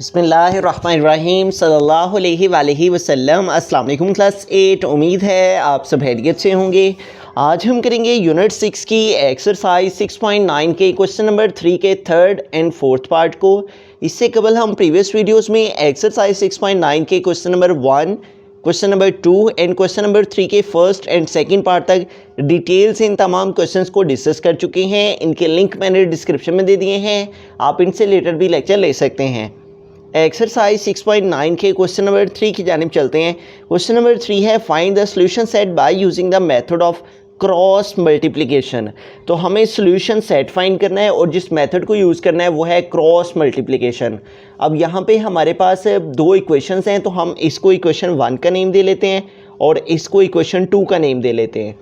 बिस्मिल्लाहिर्रहमानिर्रहीम सल्लल्लाहु अलैहि वसल्लम। अस्सलाम वालेकुम क्लास 8। उम्मीद है आप सब खैरियत से होंगे। आज हम करेंगे यूनिट 6 की एक्सरसाइज 6.9 के क्वेश्चन नंबर 3 के थर्ड एंड फोर्थ पार्ट को। इससे कबल हम प्रीवियस वीडियोस में एक्सरसाइज 6.9 के question number 1, question number 2 and question number 3 के फर्स्ट एंड सेकंड पार्ट तक डिटेल से इन तमाम क्वेश्चंस को डिस्कस कर चुके हैं। इनके लिंक मैंने डिस्क्रिप्शन में दे दिए हैं, आप इनसे रिलेटेड भी लेक्चर ले सकते हैं। एक्सरसाइज 6.9 के क्वेश्चन नंबर 3 की जानिब चलते हैं। क्वेश्चन नंबर 3 है find the solution set by using the method of cross multiplication. तो हमें सॉल्यूशन सेट फाइंड करना है और जिस मेथड को यूज़ करना है वो है क्रॉस मल्टीप्लिकेशन। अब यहाँ पे हमारे पास दो इक्वेशंस हैं, तो हम इसको इक्वेशन 1 का नेम दे लेते हैं और इसको इक्वेशन 2 का नेम दे लेते हैं।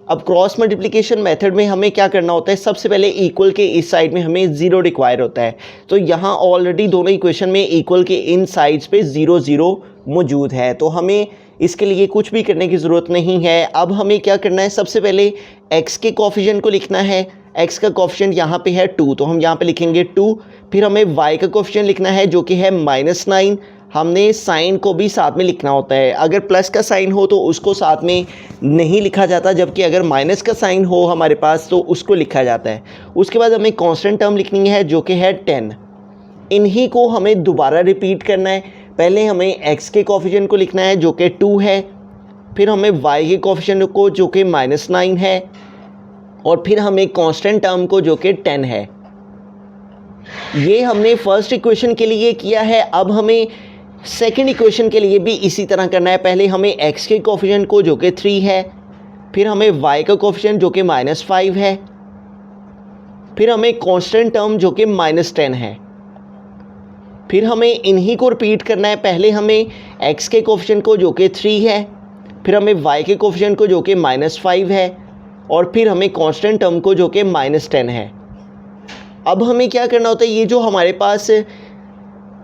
अब क्रॉस मल्टीप्लिकेशन मेथड में हमें क्या करना होता है, सबसे पहले इक्वल के इस साइड में हमें ज़ीरो रिक्वायर होता है। तो यहाँ ऑलरेडी दोनों इक्वेशन में इक्वल के इन साइड्स पे ज़ीरो ज़ीरो मौजूद है, तो हमें इसके लिए कुछ भी करने की ज़रूरत नहीं है। अब हमें क्या करना है, सबसे पहले x के कोफिशिएंट को लिखना है। x का कोफिशिएंट यहाँ पे है 2, तो हम यहाँ पे लिखेंगे 2। फिर हमें y का कोफिशिएंट लिखना है जो कि है -9। हमने साइन को भी साथ में लिखना होता है। अगर प्लस का साइन हो तो उसको साथ में नहीं लिखा जाता, जबकि अगर माइनस का साइन हो हमारे पास तो उसको लिखा जाता है। उसके बाद हमें कांस्टेंट टर्म लिखनी है जो कि है 10। इन्हीं को हमें दोबारा रिपीट करना है। पहले हमें x के कोफिशिएंट को लिखना है जो कि 2 है, फिर हमें y के कोफिशिएंट को जो कि -9 है, और फिर हमें कांस्टेंट टर्म को जो कि 10 है। ये हमने फर्स्ट इक्वेशन के लिए किया है। अब हमें सेकेंड इक्वेशन के लिए भी इसी तरह करना है। पहले हमें x के कोफिशिएंट को जो कि 3 है, फिर हमें y का कोफिशिएंट जो कि -5 है, फिर हमें कांस्टेंट टर्म जो कि -10 है। फिर हमें इन्हीं को रिपीट करना है। पहले हमें x के कोफिशिएंट को जो कि 3 है, फिर हमें y के कोफिशिएंट को जो कि -5 है, और फिर हमें कांस्टेंट टर्म को जो कि -10 है। अब हमें क्या करना होता है, ये जो हमारे पास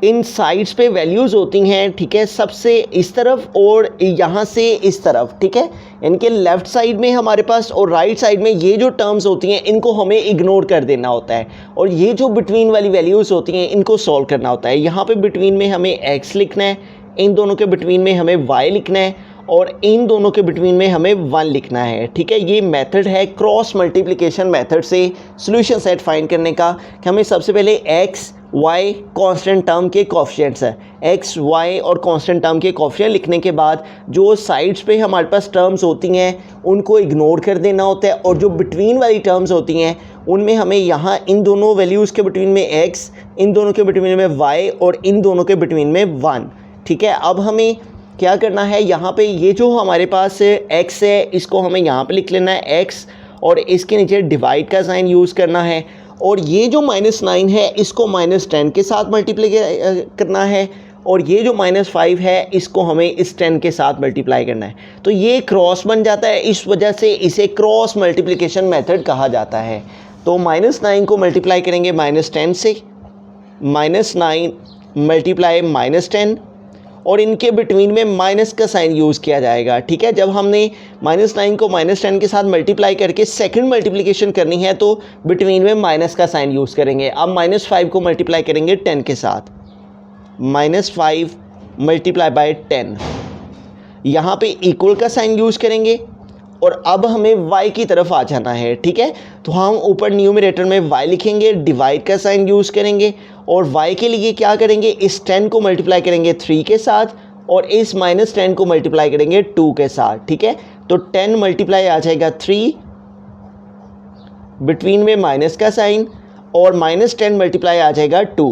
इन साइड्स पे वैल्यूज़ होती हैं, ठीक है, सबसे इस तरफ और यहाँ से इस तरफ, ठीक है, इनके लेफ़्ट साइड में हमारे पास और राइट साइड में ये जो टर्म्स होती हैं इनको हमें इग्नोर कर देना होता है, और ये जो बिटवीन वाली वैल्यूज़ होती हैं इनको सॉल्व करना होता है। यहाँ पे बिटवीन में हमें x लिखना है, इन दोनों के बिटवीन में हमें y लिखना है, और इन दोनों के बिटवीन में हमें 1 लिखना है। ठीक है, ये मेथड है क्रॉस मल्टीप्लिकेशन मेथड से सॉल्यूशन सेट फाइंड करने का, कि हमें सबसे पहले x y कांस्टेंट टर्म के कोफिशिएंट्स है, x y और कांस्टेंट टर्म के कोफिशिएंट लिखने के बाद जो साइड्स पे हमारे पास टर्म्स होती हैं उनको इग्नोर कर देना होता है, और जो बिटवीन वाली टर्म्स होती हैं उनमें हमें यहाँ इन दोनों वैल्यूज़ के बिटवीन में x, इन दोनों के बिटवीन में y और इन दोनों के बिटवीन में 1। ठीक है, अब हमें क्या करना है, यहाँ पे ये जो हमारे पास x है इसको हमें यहाँ पे लिख लेना है x, और इसके नीचे डिवाइड का साइन यूज़ करना है, और ये जो -9 है इसको -10 के साथ मल्टीप्लाई करना है, और ये जो -5 है इसको हमें इस 10 के साथ मल्टीप्लाई करना है। तो ये क्रॉस बन जाता है, इस वजह से इसे क्रॉस मल्टीप्लिकेशन मेथड कहा जाता है। तो -9 को मल्टीप्लाई करेंगे -10 से, -9 मल्टीप्लाई -10, और इनके बिटवीन में माइनस का साइन यूज़ किया जाएगा। ठीक है, जब हमने -9 को -10 के साथ मल्टीप्लाई करके सेकंड मल्टीप्लिकेशन करनी है तो बिटवीन में माइनस का साइन यूज़ करेंगे। अब -5 को मल्टीप्लाई करेंगे 10 के साथ, -5 मल्टीप्लाई बाय 10, यहाँ पे इक्वल का साइन यूज़ करेंगे, और अब हमें y की तरफ आ जाना है। ठीक है, तो हम ऊपर न्यूमरेटर में y लिखेंगे, डिवाइड का साइन यूज़ करेंगे, और y के लिए क्या करेंगे, इस 10 को मल्टीप्लाई करेंगे 3 के साथ, और इस -10 को मल्टीप्लाई करेंगे 2 के साथ। ठीक है, तो 10 मल्टीप्लाई आ जाएगा 3, बिटवीन में माइनस का साइन, और -10 मल्टीप्लाई आ जाएगा 2।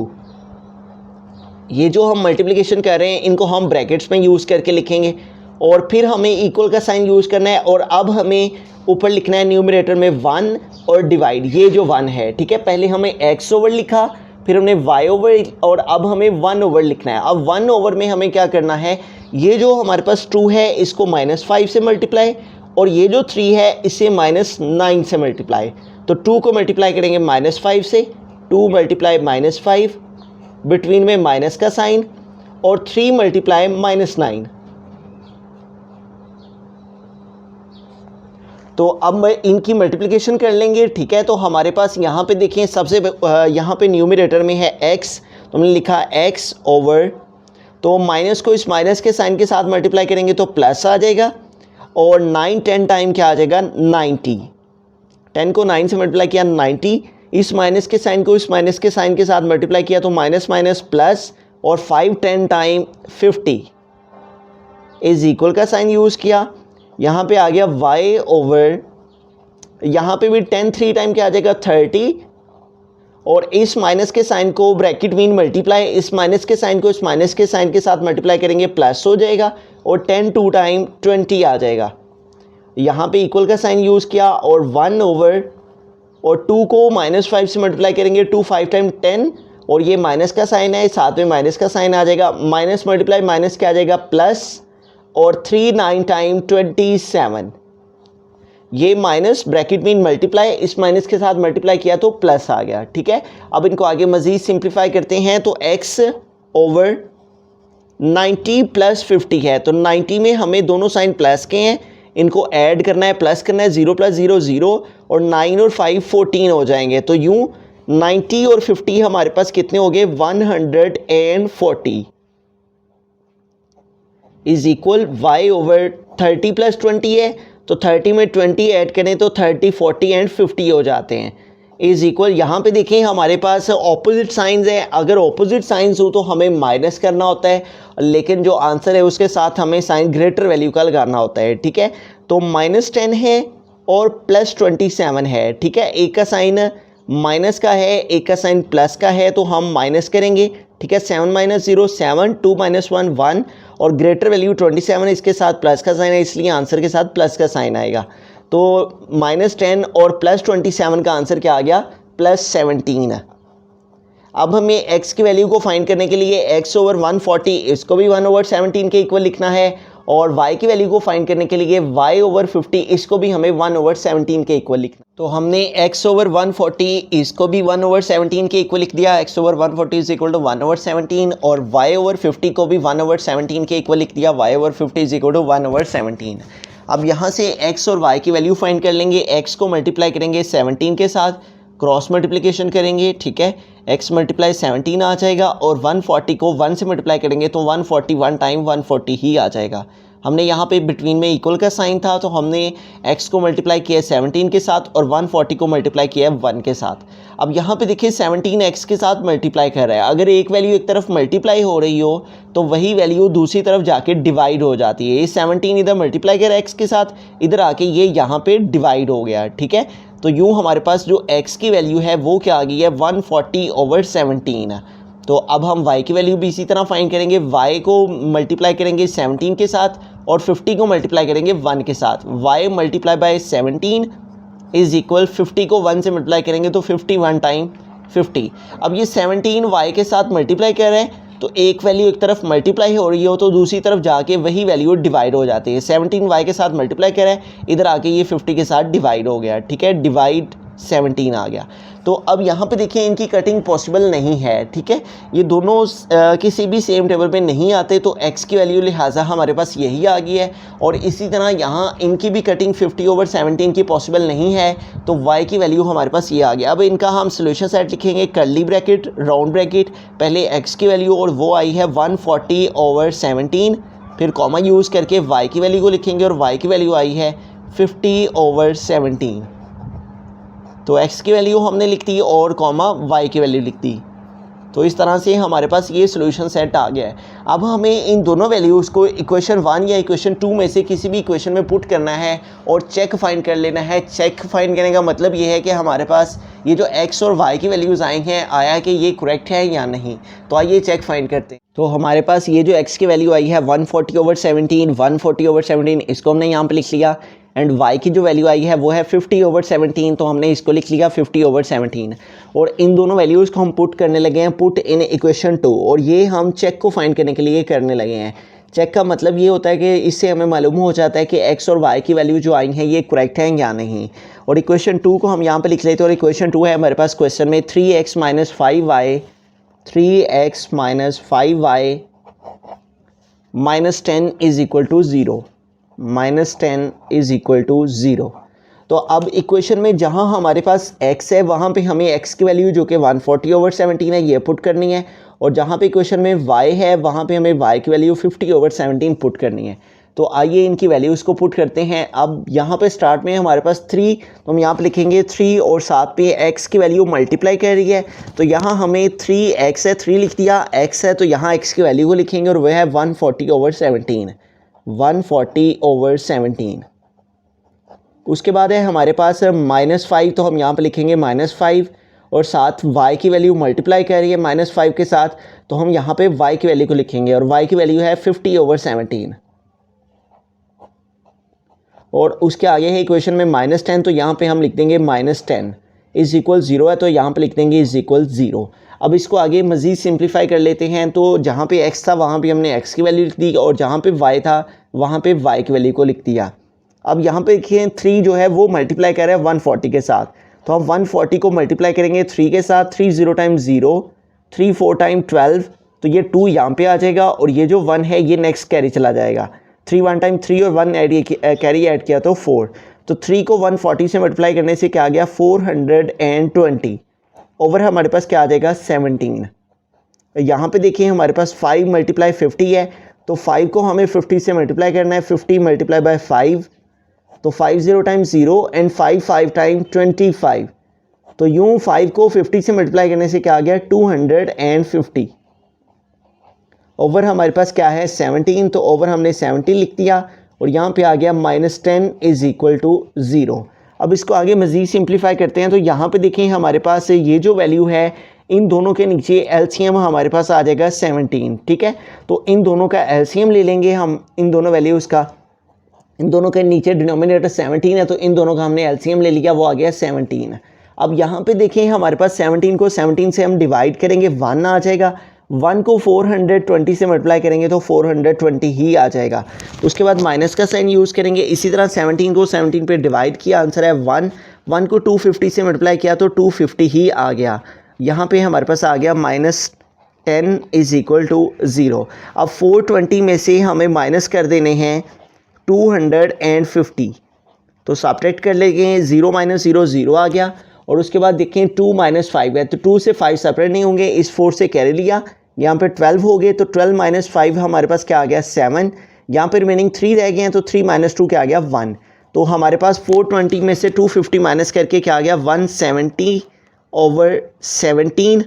ये जो हम मल्टीप्लिकेशन कर रहे हैं इनको हम ब्रैकेट्स में यूज़ करके लिखेंगे, और फिर हमें इक्वल का साइन यूज़ करना है, और अब हमें ऊपर लिखना है न्यूमरेटर में 1 और डिवाइड, ये जो 1 है। ठीक है, पहले हमें x ओवर लिखा, फिर हमने y ओवर, और अब हमें 1 ओवर लिखना है। अब 1 ओवर में हमें क्या करना है, ये जो हमारे पास 2 है इसको -5 से मल्टीप्लाई, और ये जो 3 है इसे -9 से मल्टीप्लाई। तो 2 को मल्टीप्लाई करेंगे -5 से, 2 मल्टीप्लाई -5, बिटवीन में माइनस का साइन, और 3 मल्टीप्लाई -9। तो अब इनकी मल्टीप्लिकेशन कर लेंगे। ठीक है, तो हमारे पास यहाँ पे देखें, सबसे यहाँ पे न्यूमरेटर में है x, तो हमने लिखा x ओवर, तो माइनस को इस माइनस के साइन के साथ मल्टीप्लाई करेंगे तो प्लस आ जाएगा, और 9 10 टाइम क्या आ जाएगा 90, 10 को 9 से मल्टीप्लाई किया 90, इस माइनस के साइन को इस माइनस के साइन के साथ मल्टीप्लाई किया तो माइनस माइनस प्लस, और 5 10 टाइम 50 इज इक्वल का साइन यूज़ किया। यहाँ पे आ गया y ओवर, यहाँ पे भी 10 3 टाइम क्या आ जाएगा 30, और इस माइनस के साइन को ब्रैकेट मीन मल्टीप्लाई, इस माइनस के साइन को इस माइनस के साइन के साथ मल्टीप्लाई करेंगे प्लस हो जाएगा, और 10 2 टाइम 20 आ जाएगा। यहाँ पे इक्वल का साइन यूज़ किया, और 1 ओवर, और 2 को -5 से मल्टीप्लाई करेंगे, 2 5 टाइम 10, और ये माइनस का साइन है, साथ में माइनस का साइन आ जाएगा, माइनस मल्टीप्लाई माइनस क्या आ जाएगा प्लस, और 3 9 टाइम 27, ये माइनस ब्रैकेट मीन मल्टीप्लाई, इस माइनस के साथ मल्टीप्लाई किया तो प्लस आ गया। ठीक है, अब इनको आगे मज़ीद सिंप्लीफाई करते हैं, तो x ओवर 90 प्लस 50 है, तो 90 में हमें दोनों साइन प्लस के हैं, इनको ऐड करना है, प्लस करना है, 0 + 0 0, और 9 और 5 14 हो जाएंगे। तो यूँ 90 और 50 हमारे पास कितने हो गए 140 इज इक्वल y ओवर 30 + 20 है, तो 30 में 20 ऐड करें तो 30 40 एंड 50 हो जाते हैं, इज इक्वल। यहाँ पे देखें हमारे पास ऑपोजिट साइंस है, अगर ऑपोजिट साइंस हो तो हमें माइनस करना होता है, लेकिन जो आंसर है उसके साथ हमें साइन ग्रेटर वैल्यू का लगाना होता है। ठीक है, तो -10 है और +27 है। ठीक है, एक का साइन माइनस का है, एक का साइन प्लस का है, तो हम माइनस करेंगे। ठीक है, 7 - 0 7, 2 - 1 1, और ग्रेटर वैल्यू 27 इसके साथ प्लस का साइन है, इसलिए आंसर के साथ प्लस का साइन आएगा। तो -10 और +27 का आंसर क्या आ गया +17। अब हमें x की वैल्यू को फाइंड करने के लिए x ओवर 140 इसको भी 1/17 के इक्वल लिखना है, और y की वैल्यू को फाइंड करने के लिए y ओवर 50 इसको भी हमें 1/17 के इक्वल लिखना। तो हमने x ओवर 140 इसको भी 1/17 के इक्वल लिख दिया, x over 140 is equal to 1/17, और y ओवर 50 को भी 1/17 के इक्वल लिख दिया, y over 50 is equal to 1/17। अब यहाँ से x और y की वैल्यू फाइंड कर लेंगे, x को मल्टीप्लाई करेंगे 17 के साथ, क्रॉस मल्टीप्लिकेशन करेंगे। ठीक है, x मल्टीप्लाई 17 आ जाएगा, और 140 को 1 से मल्टीप्लाई करेंगे तो 140 1 टाइम 140 ही आ जाएगा। हमने यहाँ पे बिटवीन में इक्वल का साइन था, तो हमने x को मल्टीप्लाई किया 17 के साथ, और 140 को मल्टीप्लाई किया 1 के साथ। अब यहाँ पे देखिए 17 x के साथ मल्टीप्लाई कर रहा है, अगर एक वैल्यू एक तरफ मल्टीप्लाई हो रही हो तो वही वैल्यू दूसरी तरफ जाके डिवाइड हो जाती है। ये 17 इधर मल्टीप्लाई कर रहा है x के साथ, इधर आके ये यहाँ पे डिवाइड हो गया। ठीक है, तो यूँ हमारे पास जो x की वैल्यू है वो क्या आ गई है 140/17। तो अब हम y की वैल्यू भी इसी तरह फाइंड करेंगे, y को मल्टीप्लाई करेंगे 17 के साथ, और 50 को मल्टीप्लाई करेंगे 1 के साथ। y multiply by 17 is equal 50 को 1 से मल्टीप्लाई करेंगे तो 51 टाइम 50। अब ये 17 y के साथ मल्टीप्लाई कर रहे हैं, तो एक वैल्यू एक तरफ मल्टीप्लाई हो रही हो तो दूसरी तरफ जाके वही वैल्यू डिवाइड हो जाती है। 17 y के साथ मल्टीप्लाई कर रहे हैं, इधर आके ये 50 के साथ डिवाइड हो गया। ठीक है, डिवाइड 17 आ गया। तो अब यहाँ पे देखिए इनकी कटिंग पॉसिबल नहीं है। ठीक है, ये दोनों किसी भी सेम टेबल पे नहीं आते, तो x की वैल्यू लिहाजा हमारे पास यही आ गई है, और इसी तरह यहाँ इनकी भी कटिंग 50/17 की पॉसिबल नहीं है, तो y की वैल्यू हमारे पास ये आ गया। अब इनका हम सोल्यूशन सेट लिखेंगे, कर्ली ब्रैकेट राउंड ब्रैकेट, पहले x की वैल्यू और वो आई है 140/17, फिर कॉमा यूज़ करके y की वैल्यू को लिखेंगे, और y की वैल्यू आई है 50/17। तो x की वैल्यू हमने लिख दी और कॉमा y की वैल्यू लिख दी। तो इस तरह से हमारे पास ये सॉल्यूशन सेट आ गया है। अब हमें इन दोनों वैल्यूज़ को इक्वेशन 1 या इक्वेशन 2 में से किसी भी इक्वेशन में पुट करना है और चेक फाइंड कर लेना है। चेक फाइंड करने का मतलब ये है कि हमारे पास ये जो x और y की वैल्यूज़ आई हैं, आया कि ये करेक्ट है या नहीं। तो आइए चेक फाइंड करते हैं। तो हमारे पास ये जो x की वैल्यू आई है 140/17, 140/17 इसको हमने यहाँ पर लिख लिया, एंड y की जो वैल्यू आई है वो है 50/17, तो हमने इसको लिख लिया 50/17। और इन दोनों वैल्यूज़ को हम पुट करने लगे हैं, पुट इन इक्वेशन 2, और ये हम चेक को फाइंड करने के लिए करने लगे हैं। चेक का मतलब ये होता है कि इससे हमें मालूम हो जाता है कि x और y की वैल्यू जो आई हैं ये करेक्ट हैं या नहीं। और इक्वेशन 2 को हम यहाँ पर लिख लेते हैं, और इक्वेशन 2 है हमारे पास क्वेश्चन में 3x - 5y -10 is equal to 0, -10 is equal to 0। तो अब इक्वेशन में जहाँ हमारे पास x है वहाँ पे हमें x की वैल्यू जो कि 140/17 है ये पुट करनी है, और जहाँ पे क्वेश्चन में y है वहाँ पे हमें y की वैल्यू 50/17 पुट करनी है। तो आइए इनकी वैल्यूज़ को पुट करते हैं। अब यहाँ पे स्टार्ट में हमारे पास 3, तो हम यहाँ पे लिखेंगे 3 और साथ पे x की वैल्यू मल्टीप्लाई कर रही है, तो यहाँ हमें 3x है, 3 लिख दिया, x है तो यहाँ x की वैल्यू को लिखेंगे और वह है 140/17, 140/17। उसके बाद है हमारे पास -5, तो हम यहाँ पे लिखेंगे -5 और साथ y की वैल्यू मल्टीप्लाई कर रही है -5 के साथ, तो हम यहाँ पे y की वैल्यू को लिखेंगे और y की वैल्यू है 50/17। और उसके आगे है इक्वेशन में -10, तो यहाँ पे हम लिख देंगे -10 इज़ इक्वल 0 है, तो यहाँ पे लिख देंगे इज़ इक्वल 0। अब इसको आगे मज़ीद सिंप्लीफाई कर लेते हैं। तो जहाँ पे x था वहाँ पे हमने x की वैल्यू लिख दी और जहाँ पे y था वहाँ पे y की वैल्यू को लिख दिया। अब यहाँ पे देखिए 3 जो है वो मल्टीप्लाई कर रहा है 140 के साथ, तो हम 140 को मल्टीप्लाई करेंगे 3 के साथ, 3 0 टाइम 0, 3 4 टाइम 12, तो ये 2 यहाँ पे आ जाएगा और ये जो 1 है ये नेक्स्ट कैरी चला जाएगा। 3 1 टाइम 3 और 1 कैरी ऐड किया तो 4, तो 3 को 140 से मल्टीप्लाई करने से क्या आ गया 420 ओवर हमारे पास क्या आ जाएगा 17। यहाँ पे देखिए हमारे पास 5 × 50 है, तो 5 को हमें 50 से मल्टीप्लाई करना है, 50 × 5, तो 5 0 टाइम 0 एंड 5 5 टाइम 25, तो यूँ 5 को 50 से मल्टीप्लाई करने से क्या आ गया 250 ओवर हमारे पास क्या है 17, तो ओवर हमने 17 लिख दिया और यहाँ पे आ गया -10 इज़ इक्वल टू 0। अब इसको आगे मज़ीद सिंप्लीफाई करते हैं। तो यहाँ पे देखें हमारे पास ये जो वैल्यू है इन दोनों के नीचे एलसीएम हमारे पास आ जाएगा 17, ठीक है। तो इन दोनों का एलसीएम ले लेंगे हम, इन दोनों वैल्यूज़ का, इन दोनों के नीचे डिनोमिनेटर 17 है तो इन दोनों का हमने एलसीएम ले लिया, वो आ गया 17। अब यहाँ पे देखें हमारे पास 17 को 17 से हम डिवाइड करेंगे 1 आ जाएगा, 1 को 420 से मल्टीप्लाई करेंगे तो 420 ही आ जाएगा। उसके बाद माइनस का साइन यूज़ करेंगे, इसी तरह 17 को 17 पे डिवाइड किया, आंसर है 1, 1 को 250 से मल्टीप्लाई किया तो 250 ही आ गया। यहाँ पे हमारे पास आ गया -10 इज़ इक्वल टू 0। अब 420 में से हमें माइनस कर देने हैं 250, तो सब्ट्रैक्ट कर लेंगे, 0 - 0 0 आ गया। और उसके बाद देखें 2 - 5 है, तो 2 से 5 सेपरेट नहीं होंगे, इस 4 से कैरी लिया, यहाँ पे 12 हो गए, तो 12 - 5 हमारे पास क्या आ गया 7, यहाँ पे रिमेनिंग 3 रह गए हैं, तो 3 - 2 क्या आ गया 1। तो हमारे पास 420 में से 250 माइनस करके क्या आ गया 170/17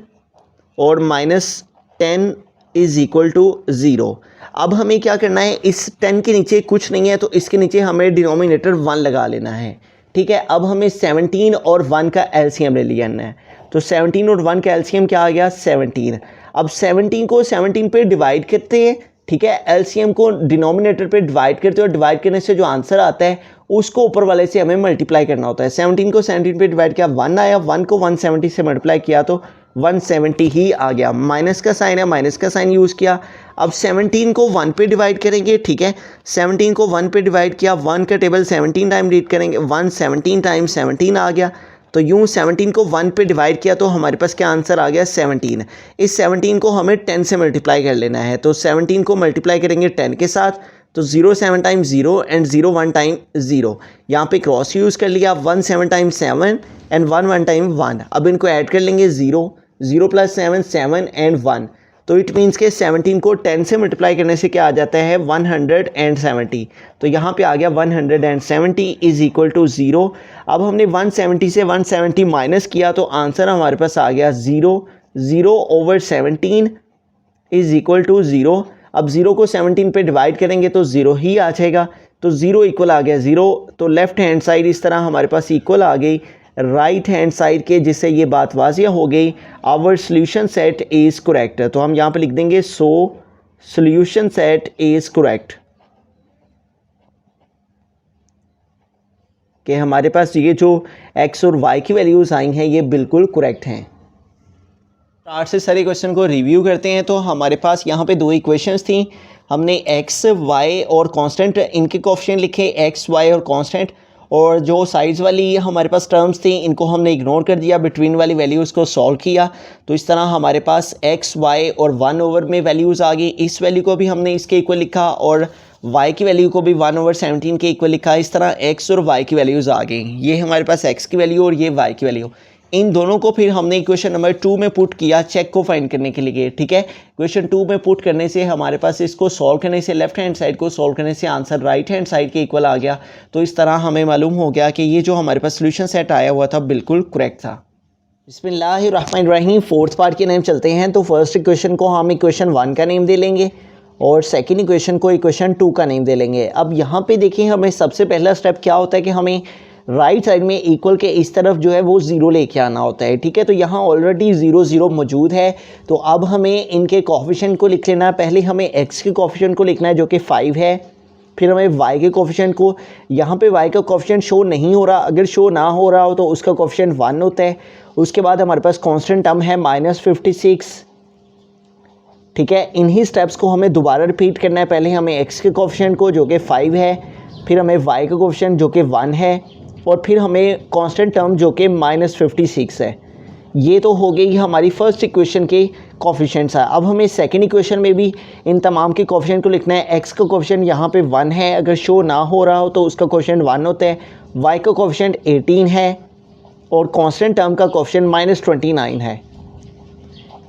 और -10 इज़ इक्वल टू 0। अब हमें क्या करना है, इस 10 के नीचे कुछ नहीं है तो इसके नीचे हमें डिनोमिनेटर 1 लगा लेना है, ठीक है। अब हमें 17 और 1 का एलसीएम ले लेना है, तो 17 और 1 का एलसीएम क्या आ गया 17। अब 17 को 17 पे डिवाइड करते हैं, ठीक है, एलसीएम को डिनोमिनेटर पे डिवाइड करते हैं और डिवाइड करने से जो आंसर आता है उसको ऊपर वाले से हमें मल्टीप्लाई करना होता है। 17 को 17 पे डिवाइड किया 1 आया, 1 को 170 से मल्टीप्लाई किया तो 170 ही आ गया। माइनस का साइन है, माइनस का साइन यूज़ किया। अब 17 को 1 पे डिवाइड करेंगे, ठीक है, 17 को 1 पे डिवाइड किया, 1 का टेबल 17 टाइम रीड करेंगे, 117 टाइम 17 आ गया। तो यूँ 17 को 1 पे डिवाइड किया तो हमारे पास क्या आंसर आ गया 17। इस 17 को हमें 10 से मल्टीप्लाई कर लेना है, तो 17 को मल्टीप्लाई करेंगे 10 के साथ, तो 0 7 टाइम 0 एंड 0 1 टाइम 0, यहाँ पे क्रॉस यूज़ कर लिया, 1 7 टाइम 7 एंड 1 1 टाइम 1। अब इनको ऐड कर लेंगे 0 0 + 7 7 एंड 1, तो इट मीन्स के 17 को 10 से मल्टीप्लाई करने से क्या आ जाता है 170। तो यहाँ पे आ गया 170 इज़ इक्वल टू 0। अब हमने 170 से 170 माइनस किया तो आंसर हमारे पास आ गया 0/17 इज़ इक्वल टू 0। अब 0 को 17 पे डिवाइड करेंगे तो 0 ही आ जाएगा, तो 0 इक्वल आ गया 0। तो लेफ़्ट हैंड साइड इस तरह हमारे पास इक्वल आ गई राइट हैंड साइड के, जिससे ये बात वाज़िया हो गई, our solution set is correct. तो हम यहाँ पे लिख देंगे so solution set is correct, कि हमारे पास ये जो x और y की वैल्यूज़ आई हैं ये बिल्कुल करेक्ट हैं। स्टार्ट से सारे क्वेश्चन को रिव्यू करते हैं। तो हमारे पास यहाँ पे 2 इक्वेशंस थी, हमने x y और कांस्टेंट इनके कोएफिशिएंट लिखे, x y और कांस्टेंट, और जो साइड्स वाली हमारे पास टर्म्स थी इनको हमने इग्नोर कर दिया, बिटवीन वाली वैल्यूज़ को सॉल्व किया। तो इस तरह हमारे पास x y और 1 ओवर में वैल्यूज़ आ गई। इस वैल्यू को भी हमने इसके इक्वल लिखा और y की वैल्यू को भी 1/17 के इक्वल लिखा। इस तरह x और y की वैल्यूज़ आ गई, ये हमारे पास x की वैल्यू और ये y की वैल्यू। इन दोनों को फिर हमने इक्वेशन नंबर 2 में पुट किया चेक को फाइंड करने के लिए, ठीक है। इक्वेशन 2 में पुट करने से हमारे पास इसको सॉल्व करने से लेफ्ट हैंड साइड को सॉल्व करने से आंसर राइट हैंड साइड के इक्वल आ गया। तो इस तरह हमें मालूम हो गया कि ये जो हमारे पास सोल्यूशन सेट आया हुआ था बिल्कुल करेक्ट था। बिस्मिल्लाहिर्रहमानिर्रहीम, फोर्थ पार्ट के नेम चलते हैं। तो फर्स्ट इक्वेशन को हम इक्वेशन 1 का नेम दे लेंगे और सेकंड इक्वेशन को इक्वेशन 2 का नेम दे लेंगे। अब यहाँ पे देखिए हमें सबसे पहला स्टेप क्या होता है कि हमें राइट साइड में इक्वल के इस तरफ जो है वो ज़ीरो लेके आना होता है, ठीक है। तो यहाँ ऑलरेडी 0 0 मौजूद है, तो अब हमें इनके कोफिशिएंट को लिख लेना है। पहले हमें x के कोफिशिएंट को लिखना है जो कि 5 है, फिर हमें y के कोफिशिएंट को, यहाँ पे y का कोफिशिएंट शो नहीं हो रहा, अगर शो ना हो रहा हो तो उसका कोफिशिएंट 1 होता है। उसके बाद हमारे पास कांस्टेंट टर्म है -56, ठीक है। इन्हीं स्टेप्स को हमें दोबारा रिपीट करना है। पहले हमें x के कोफिशिएंट को जो कि 5 है, फिर हमें y का कोफिशिएंट जो कि 1 है, और फिर हमें कांस्टेंट टर्म जो कि -56 है। ये तो हो गई हमारी फर्स्ट इक्वेशन के कोफिशिएंट्स है। अब हमें सेकंड इक्वेशन में भी इन तमाम के कोफिशिएंट को लिखना है। x का कोफिशिएंट यहाँ पे 1 है, अगर शो ना हो रहा हो तो उसका कोफिशिएंट 1 होता है। y का कोफिशिएंट 18 है और कांस्टेंट टर्म का कोफिशिएंट -29 है।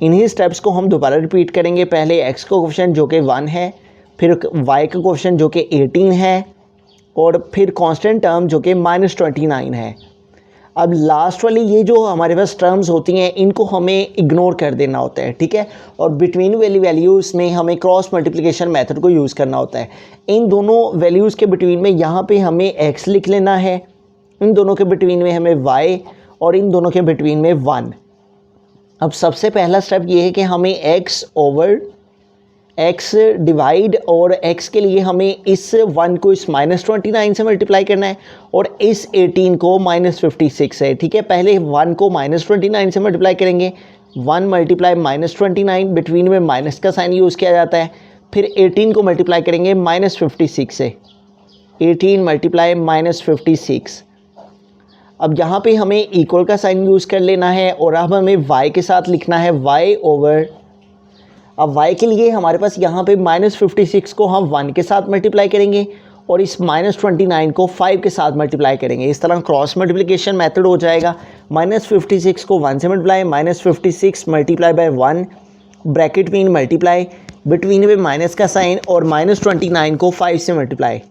इन्हीं स्टेप्स को हम दोबारा रिपीट करेंगे। पहले x का कोफिशिएंट जो कि 1 है, फिर y का कोफिशिएंट जो कि 18 है, और फिर कांस्टेंट टर्म जो कि -29 है। अब लास्ट वाली ये जो हमारे पास टर्म्स होती हैं इनको हमें इग्नोर कर देना होता है, ठीक है। और बिटवीन वैल्यूज़ में हमें क्रॉस मल्टीप्लिकेशन मेथड को यूज़ करना होता है। इन दोनों वैल्यूज़ के बिटवीन में यहाँ पे हमें x लिख लेना है, इन दोनों के बिटवीन में हमें y, और इन दोनों के बिटवीन में 1। अब सबसे पहला स्टेप ये है कि हमें x ओवर x डिवाइड, और x के लिए हमें इस 1 को इस -29 से मल्टीप्लाई करना है और इस 18 को -56 से, ठीक है। पहले 1 को -29 से मल्टीप्लाई करेंगे, 1 मल्टीप्लाई -29, बिटवीन में माइनस का साइन यूज़ किया जाता है। फिर 18 को मल्टीप्लाई करेंगे -56 से, 18 मल्टीप्लाई -56। अब यहाँ पे हमें इक्वल का साइन यूज़ कर लेना है और अब हमें y के साथ लिखना है y ओवर। अब y के लिए हमारे पास यहाँ पे -56 को हम 1 के साथ मल्टीप्लाई करेंगे और इस -29 को 5 के साथ मल्टीप्लाई करेंगे। इस तरह क्रॉस मल्टीप्लिकेशन मेथड हो जाएगा। -56 को 1 से मल्टीप्लाई, -56 मल्टीप्लाई बाय 1, ब्रैकेट में मल्टीप्लाई, बिटवीन में माइनस का साइन, और -29 को 5 से मल्टीप्लाई,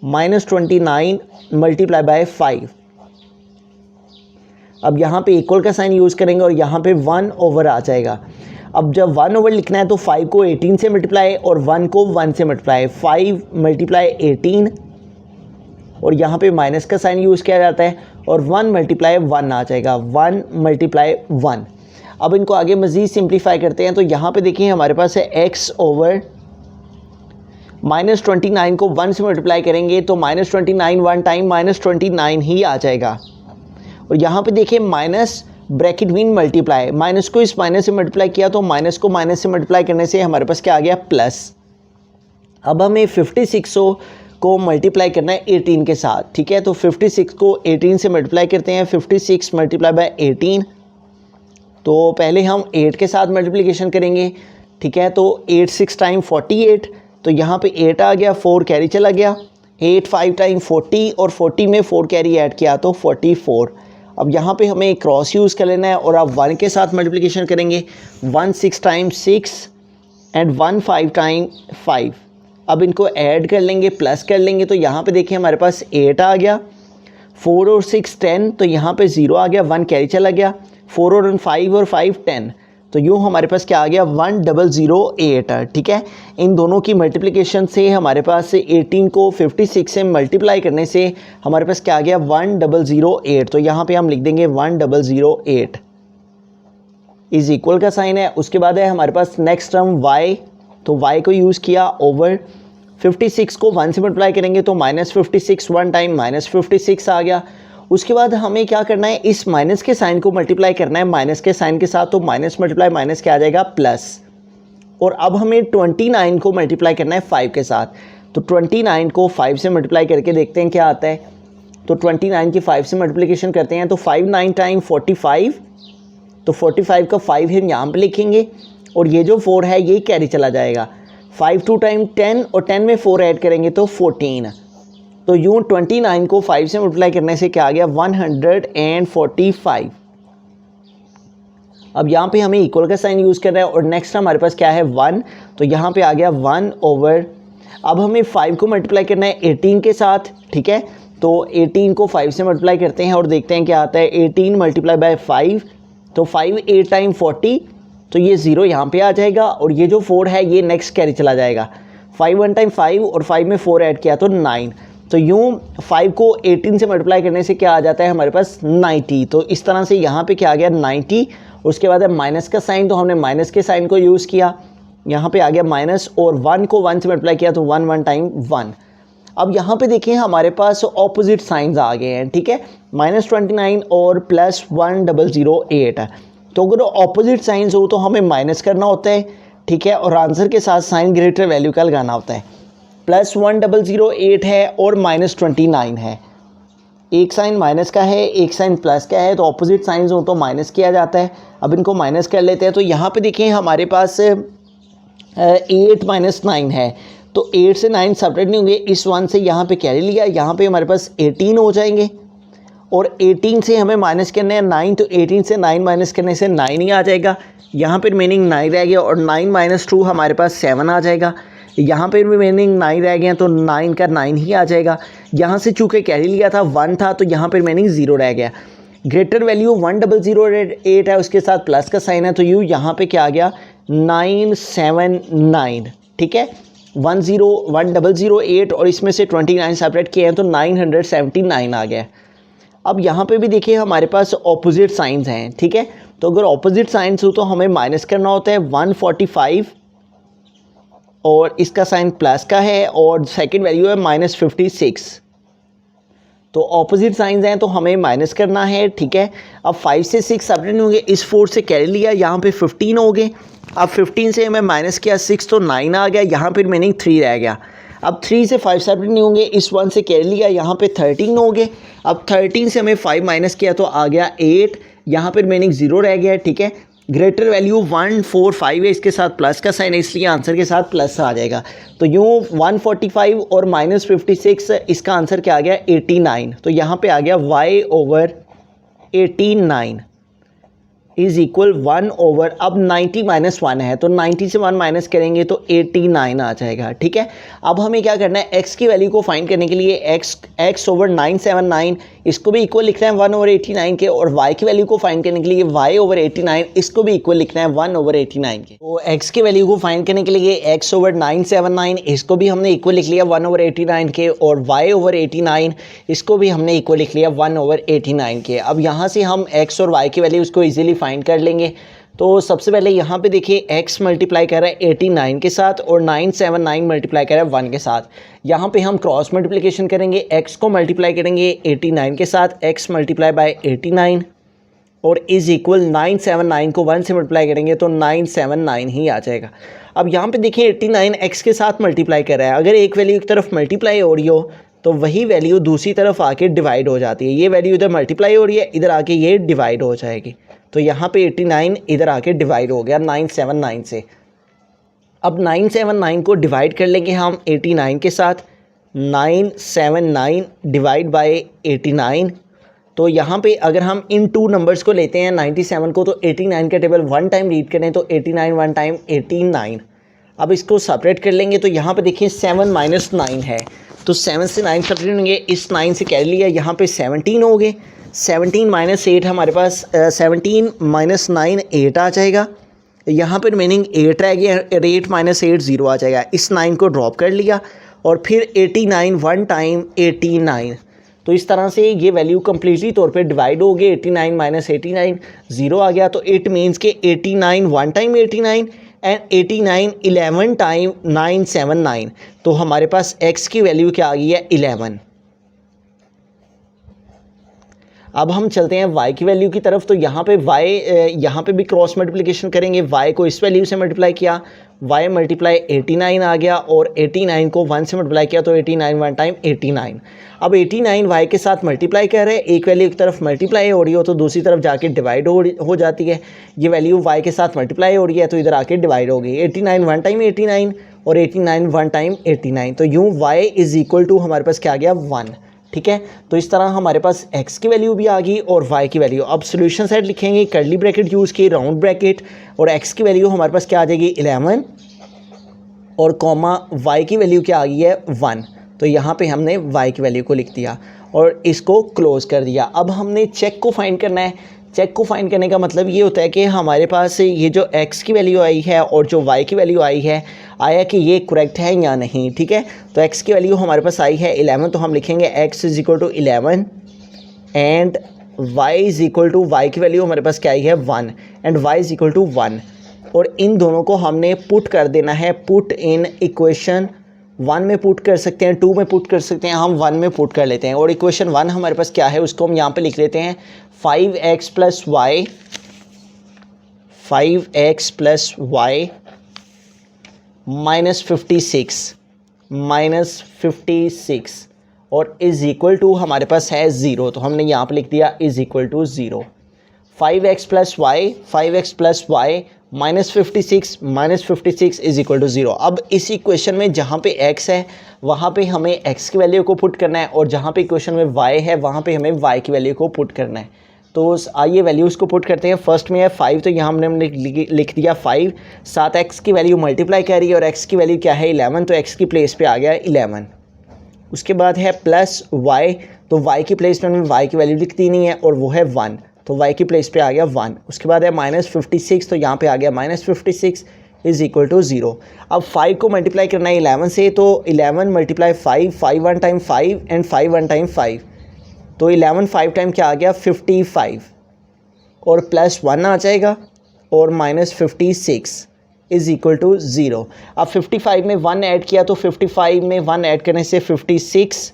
-29 मल्टीप्लाई बाय 5। अब यहाँ पे इक्वल का साइन यूज़ करेंगे और यहाँ पे 1 ओवर आ जाएगा। अब जब 1 ओवर लिखना है तो 5 को 18 से मल्टीप्लाई और 1 को 1 से मल्टीप्लाई, 5 मल्टीप्लाई 18, और यहाँ पे माइनस का साइन यूज़ किया जाता है, और 1 मल्टीप्लाई 1 आ जाएगा, 1 मल्टीप्लाई 1। अब इनको आगे मज़ीद सिंप्लीफाई करते हैं। तो यहाँ पे देखिए हमारे पास है x ओवर -29 को 1 से मल्टीप्लाई करेंगे तो -29 1 टाइम -29 ही आ जाएगा। और यहाँ पे देखिए minus bracket mean multiply, minus को इस माइनस से मल्टीप्लाई किया तो माइनस को माइनस से मल्टीप्लाई करने से हमारे पास क्या आ गया, प्लस। अब हमें 56 को मल्टीप्लाई करना है 18 के साथ, ठीक है। तो 56 को 18 से मल्टीप्लाई करते हैं, 56 मल्टीप्लाई बाय 18। तो पहले हम 8 के साथ मल्टीप्लिकेशन करेंगे, ठीक है। तो 8 6 टाइम 48, तो यहाँ पे 8 आ गया, 4 कैरी चला गया, 8 5 टाइम 40, और 40 में 4 कैरी ऐड किया तो 44। अब यहाँ पे हमें क्रॉस यूज़ कर लेना है और आप 1 के साथ मल्टीप्लिकेशन करेंगे, 1 6 टाइम 6 एंड 1 5 टाइम 5। अब इनको ऐड कर लेंगे, प्लस कर लेंगे, तो यहाँ पे देखिए हमारे पास 8 आ गया, 4 और 6 10, तो यहाँ पे 0 आ गया, 1 कैरी चला गया, 4 और 5 और 5 10, तो यूँ हमारे पास क्या आ गया, 1008, ठीक है। इन दोनों की मल्टीप्लिकेशन से हमारे पास 18 को 56 से मल्टीप्लाई करने से हमारे पास क्या आ गया, 1008। तो यहाँ पे हम लिख देंगे 1008 इज़ इक्वल का साइन है। उसके बाद है हमारे पास नेक्स्ट टर्म y, तो y को यूज़ किया ओवर 56 को 1 से मल्टीप्लाई करेंगे तो -56 1 टाइम -56 आ गया। उसके बाद हमें क्या करना है, इस माइनस के साइन को मल्टीप्लाई करना है माइनस के साइन के साथ, तो माइनस मल्टीप्लाई माइनस क्या आ जाएगा, प्लस। और अब हमें 29 को मल्टीप्लाई करना है 5 के साथ, तो 29 को 5 से मल्टीप्लाई करके देखते हैं क्या आता है। तो 29 की 5 से मल्टीप्लिकेशन करते हैं तो 5 9 टाइम 45, तो 45 का 5 है यहाँ पे लिखेंगे, और ये जो 4 है ये कैरी चला जाएगा, 5 2 टाइम 10, और 10 में 4 ऐड करेंगे तो 14। तो यूँ 29 को 5 से मल्टीप्लाई करने से क्या आ गया, 145। अब यहाँ पे हमें इक्वल का साइन यूज़ करना है और नेक्स्ट हमारे पास क्या है 1, तो यहाँ पे आ गया 1 ओवर। अब हमें 5 को मल्टीप्लाई करना है 18 के साथ, ठीक है। तो 18 को 5 से मल्टीप्लाई करते हैं और देखते हैं क्या आता है। 18 मल्टीप्लाई बाय 5, तो 5 8 टाइम 40, तो ये 0 यहाँ पे आ जाएगा और ये जो 4 है ये नेक्स्ट कैरी चला जाएगा। 5 1 टाइम 5 और 5 में 4 ऐड किया तो 9। तो यूँ 5 को 18 से मल्टीप्लाई करने से क्या आ जाता है हमारे पास 90। तो इस तरह से यहाँ पे क्या आ गया 90। उसके बाद है माइनस का साइन, तो हमने माइनस के साइन को यूज़ किया, यहाँ पे आ गया माइनस, और 1 को 1 से मल्टीप्लाई किया तो 1 1 टाइम 1। अब यहाँ पे देखिए हमारे पास ऑपोजिट साइंस आ गए हैं, ठीक है। -29 और +1008 है। तो अगर ऑपोजिट साइंस हो तो हमें माइनस करना होता है, ठीक है, और आंसर के साथ साइन ग्रेटर वैल्यू का लगाना होता है। +1008 है और -29 है, एक साइन माइनस का है एक साइन प्लस का है, तो ऑपोजिट साइंस हो तो माइनस किया जाता है। अब इनको माइनस कर लेते हैं। तो यहाँ पे देखिए हमारे पास 8 - 9 है, तो 8 से 9 सेपरेट नहीं होंगे, इस 1 से यहाँ पे कैरी लिया, यहाँ पे हमारे पास 18 हो जाएंगे और 18 से हमें माइनस करने हैं 9, तो 18 से 9 माइनस करने से 9 ही आ जाएगा। यहाँ पे रिमेनिंग 9 रह गया और 9 - 2 हमारे पास 7 आ जाएगा। यहाँ पे रिमेनिंग 9 रह गए हैं तो 9 का 9 ही आ जाएगा। यहाँ से चूँकि कैरी लिया था 1 था, तो यहाँ पे रिमेनिंग 0 रह गया। ग्रेटर वैल्यू 1008 है, उसके साथ प्लस का साइन है, तो यू यहाँ पे क्या आ गया 979, ठीक है। 1008 और इसमें से 29 सेपरेट किए हैं तो 979 आ गया। अब यहाँ पे भी देखिए हमारे पास ऑपोजिट साइंस हैं, ठीक है। तो अगर ऑपोजिट साइंस हो तो हमें माइनस करना होता है 145 और इसका साइन प्लस का है और सेकंड वैल्यू है -56। तो ऑपोजिट साइंस हैं तो हमें माइनस करना है, ठीक है। अब 5 से 6 सेपरेट होंगे, इस 4 से कैरी लिया, यहाँ पे 15 हो गए। अब 15 से हमें माइनस किया 6 तो 9 आ गया, यहाँ पे रिमेनिंग 3 रह गया। अब 3 से 5 सेपरेट नहीं होंगे, इस 1 से कैरी लिया, यहाँ पे 13 हो गए। अब 13 से हमें 5 माइनस किया तो आ गया 8, यहाँ पे रिमेनिंग 0 रह गया, ठीक है। ग्रेटर वैल्यू 145 है, इसके साथ प्लस का साइन है, इसलिए आंसर के साथ प्लस आ जाएगा। तो यूँ 145 और -56, इसका आंसर क्या आ गया 89। तो यहाँ पे आ गया y/89 इज़ इक्वल 1 ओवर, अब 90 - 1 है, तो 90 से 1 माइनस करेंगे तो 89 आ जाएगा, ठीक है। अब हमें क्या करना है, x की वैल्यू को फाइंड करने के लिए x/979 इसको भी इक्वल लिखना है 1/89 के, और y की वैल्यू को फाइंड करने के लिए y/89 इसको भी इक्वल लिखना है 1/89 के। तो x की वैल्यू को फाइंड करने के लिए x/979 इसको भी हमने इक्वल लिख लिया 1/89 के, और y/89 इसको भी हमने इक्वल लिख लिया 1/89 के। अब यहाँ से हम x और y की वैल्यूज़ को ईजिली फाइंड कर लेंगे। तो सबसे पहले यहाँ पे देखिए x मल्टीप्लाई कर रहा है 89 के साथ और 979 मल्टीप्लाई कर रहा है 1 के साथ। यहाँ पे हम क्रॉस मल्टीप्लिकेशन करेंगे, x को मल्टीप्लाई करेंगे 89 के साथ, x मल्टीप्लाई बाय 89 और इज़ इक्वल 979 को 1 से मल्टीप्लाई करेंगे तो 979 ही आ जाएगा। अब यहाँ पे देखिए 89 x के साथ मल्टीप्लाई कर रहा है, अगर एक वैल्यू एक तरफ मल्टीप्लाई हो रही हो तो वही वैल्यू दूसरी तरफ आके डिवाइड हो जाती है। ये वैल्यू इधर मल्टीप्लाई हो रही है, इधर आके ये डिवाइड हो जाएगी। तो यहाँ पे 89 इधर आके डिवाइड हो गया 979 से। अब 979 को डिवाइड कर लेंगे हम 89 के साथ, 979 डिवाइड बाय 89। तो यहाँ पे अगर हम इन 2 नंबर्स को लेते हैं 97 को, तो 89 का टेबल 1 टाइम रीड करें तो 89 1 टाइम 89। अब इसको सेपरेट कर लेंगे, तो यहाँ पे देखिए 7 - 9 है, तो 7 से 9 सेपरेट होंगे, इस 9 से कैरी लिया, यहाँ पे 17 हो गए। 17 - 8 हमारे पास 17 - 9 8 आ जाएगा। यहाँ पर रिमेनिंग 8 रह गया, 8 - 8 0 आ जाएगा। इस 9 को ड्रॉप कर लिया और फिर 89 1 टाइम 89। तो इस तरह से ये वैल्यू कम्प्लीटली तौर पे डिवाइड हो गई। 89 - 89 0 आ गया, तो इट मीन्स के 89 1 टाइम 89 एंड 89 11 टाइम 979। तो हमारे पास x की वैल्यू क्या आ गई है 11। अब हम चलते हैं y की वैल्यू की तरफ। तो यहाँ पे y यहाँ पे भी क्रॉस मल्टीप्लिकेशन करेंगे, y को इस वैल्यू से मल्टीप्लाई किया, y मल्टीप्लाई 89 आ गया और 89 को 1 से मल्टीप्लाई किया तो 89 1 टाइम 89। अब 89 y के साथ मल्टीप्लाई कर रहे हैं, एक वैल्यू एक तरफ मल्टीप्लाई हो रही हो तो दूसरी तरफ जाके डिवाइड हो जाती है। ये वैल्यू y के साथ मल्टीप्लाई हो रही है तो इधर आके डिवाइड हो गई। 89 1 टाइम 89 और 89 1 टाइम 89। तो यूँ y इज़ इक्वल टू हमारे पास क्या आ गया 1, ठीक है। तो इस तरह हमारे पास x की वैल्यू भी आ गई और y की वैल्यू। अब सोल्यूशन सेट लिखेंगे, कर्ली ब्रैकेट यूज़ की, राउंड ब्रैकेट, और x की वैल्यू हमारे पास क्या आ जाएगी 11 और कॉमा y की वैल्यू क्या आ गई है 1। तो यहाँ पे हमने y की वैल्यू को लिख दिया और इसको क्लोज़ कर दिया। अब हमने चेक को फाइंड करना है। चेक को फाइंड करने का मतलब ये होता है कि हमारे पास ये जो x की वैल्यू आई है और जो y की वैल्यू आई है, आया कि ये करेक्ट है या नहीं, ठीक है। तो x की वैल्यू हमारे पास आई है 11, तो हम लिखेंगे x is equal to 11 and y is equal to, y की वैल्यू हमारे पास क्या आई है 1 and y is equal to 1। और इन दोनों को हमने पुट कर देना है, पुट इन इक्वेशन 1 में पुट कर सकते हैं, 2 में पुट कर सकते हैं, हम 1 में पुट कर लेते हैं। और इक्वेशन 1 हमारे पास क्या है उसको हम यहाँ पे लिख लेते हैं 5x प्लस वाई माइनस 56 और इज़ इक्वल टू हमारे पास है 0, तो हमने यहाँ पे लिख दिया is equal to 0। 5x plus y minus 56 is equal to 0। अब इस इक्वेशन में जहाँ पे x है वहाँ पे हमें x की वैल्यू को पुट करना है और जहाँ पे इक्वेशन में y है वहाँ पे हमें y की वैल्यू को पुट करना है। तो आइए वैल्यूज़ को पुट करते हैं। फर्स्ट में है 5, तो यहाँ हमने लिख दिया 5, साथ x की वैल्यू मल्टीप्लाई कर रही है और x की वैल्यू क्या है 11, तो x की प्लेस पे आ गया 11। उसके बाद है प्लस y, तो y की प्लेस पे हमने y की वैल्यू लिखती नहीं है और वो है 1, तो y की प्लेस पे आ गया 1। उसके बाद है माइनस 56, तो यहाँ पे आ गया माइनस 56 इज़ इक्वल टू 0। अब 5 को मल्टीप्लाई करना है 11 से, तो 11 मल्टीप्लाई 5 1 टाइम 5 एंड 5 1 टाइम 5, तो 11 5 टाइम क्या आ गया 55 और प्लस 1 आ जाएगा और माइनस 56 इज़ इक्वल टू 0। अब 55 में 1 ऐड किया तो 55 में 1 ऐड करने से 56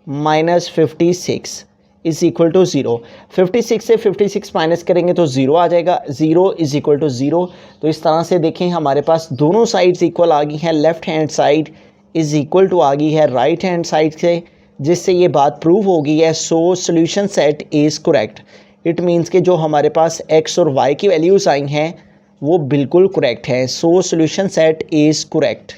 माइनस 56 इज़ इक्वल टू 0। 56 से 56 माइनस करेंगे तो 0 आ जाएगा, 0 इज़ इक्वल टू 0। तो इस तरह से देखें हमारे पास दोनों साइड्स इक्वल आ गई हैं। Left hand side is equal to आ गई है राइट हैंड साइड से, जिससे ये बात प्रूव हो गई है। सो solution set is correct. It means कि जो हमारे पास x और y की वैल्यूज़ आई हैं वो बिल्कुल करेक्ट है। सो सोल्यूशन सेट इज़ करेक्ट।